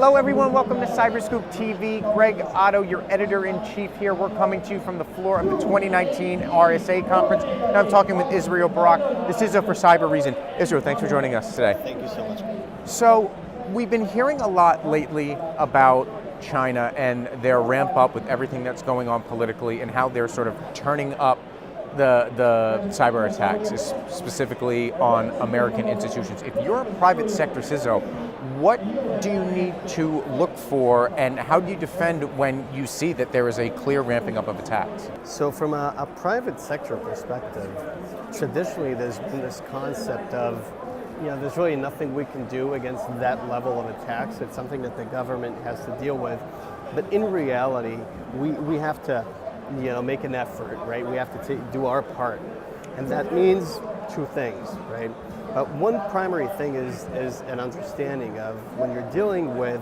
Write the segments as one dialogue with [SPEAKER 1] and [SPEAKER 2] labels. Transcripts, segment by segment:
[SPEAKER 1] Hello everyone, welcome to CyberScoop TV. Greg Otto, your editor-in-chief here. We're coming to you from the floor of the 2019 RSA conference. And I'm talking with Israel Barak, the CISO for Cybereason. Israel, thanks for joining us today.
[SPEAKER 2] Thank you so much.
[SPEAKER 1] So, we've been hearing a lot lately about China and their ramp up with everything that's going on politically and how they're sort of turning up the cyber attacks, specifically on American institutions. If you're a private sector CISO, what do you need to look for and how do you defend when you see that there is a clear ramping up of attacks?
[SPEAKER 2] So from a private sector perspective, traditionally there's been this concept of, there's really nothing we can do against that level of attacks. It's something that the government has to deal with. But in reality, we have to make an effort, right? We have to do our part. And that means two things, right? One primary thing is an understanding of when you're dealing with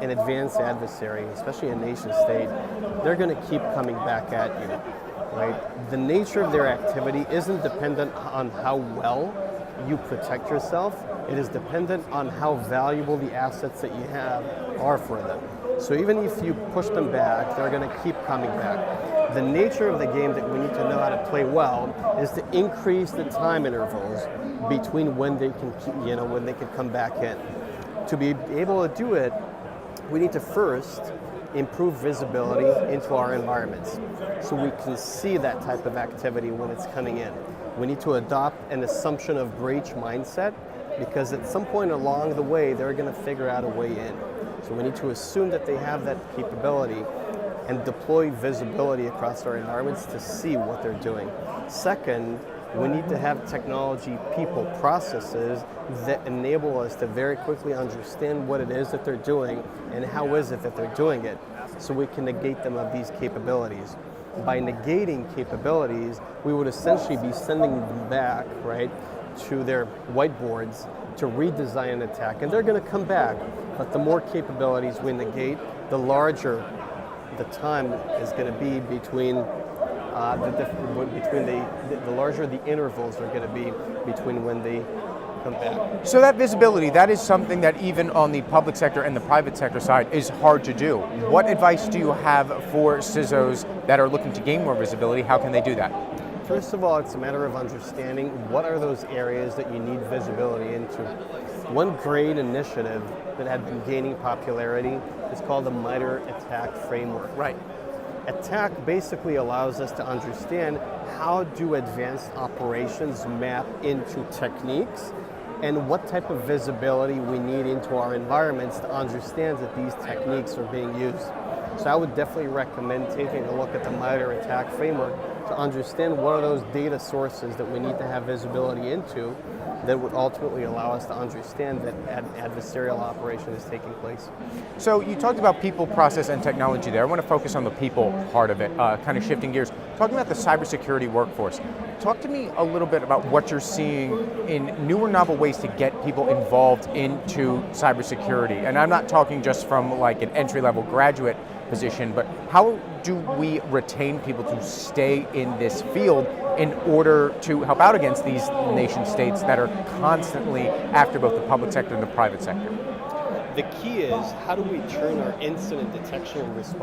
[SPEAKER 2] an advanced adversary, especially a nation state, they're going to keep coming back at you, right? The nature of their activity isn't dependent on how well you protect yourself. It is dependent on how valuable the assets that you have are for them. So even if you push them back, they're going to keep coming back. The nature of the game that we need to know how to play well is to increase the time intervals between when they can, when they can come back in. To be able to do it, we need to first improve visibility into our environments so we can see that type of activity when it's coming in. We need to adopt an assumption of breach mindset because at some point along the way, they're going to figure out a way in. So we need to assume that they have that capability and deploy visibility across our environments to see what they're doing. Second, we need to have technology, people, processes that enable us to very quickly understand what it is that they're doing and how is it that they're doing it, so we can negate them of these capabilities. By negating capabilities, we would essentially be sending them back, right, to their whiteboards to redesign an attack. And they're going to come back, but the more capabilities we negate, the larger the time is going to be between the larger the intervals are going to be between when they come back.
[SPEAKER 1] So that visibility, that is something that even on the public sector and the private sector side is hard to do. What advice do you have for CISOs that are looking to gain more visibility? How can they do that?
[SPEAKER 2] First of all, it's a matter of understanding what are those areas that you need visibility into. One great initiative that had been gaining popularity is called the MITRE ATT&CK framework.
[SPEAKER 1] Right.
[SPEAKER 2] ATT&CK basically allows us to understand how do advanced operations map into techniques and what type of visibility we need into our environments to understand that these techniques are being used. So I would definitely recommend taking a look at the MITRE ATT&CK framework to understand what are those data sources that we need to have visibility into that would ultimately allow us to understand that adversarial operation is taking place.
[SPEAKER 1] So you talked about people, process, and technology there. I want to focus on the people part of it, kind of shifting gears. Talking about the cybersecurity workforce, talk to me a little bit about what you're seeing in new or novel ways to get people involved into cybersecurity. And I'm not talking just from like an entry-level graduate position, but how do we retain people to stay in this field in order to help out against these nation states that are constantly after both the public sector and the private sector?
[SPEAKER 2] The key is how do we turn our incident detection and response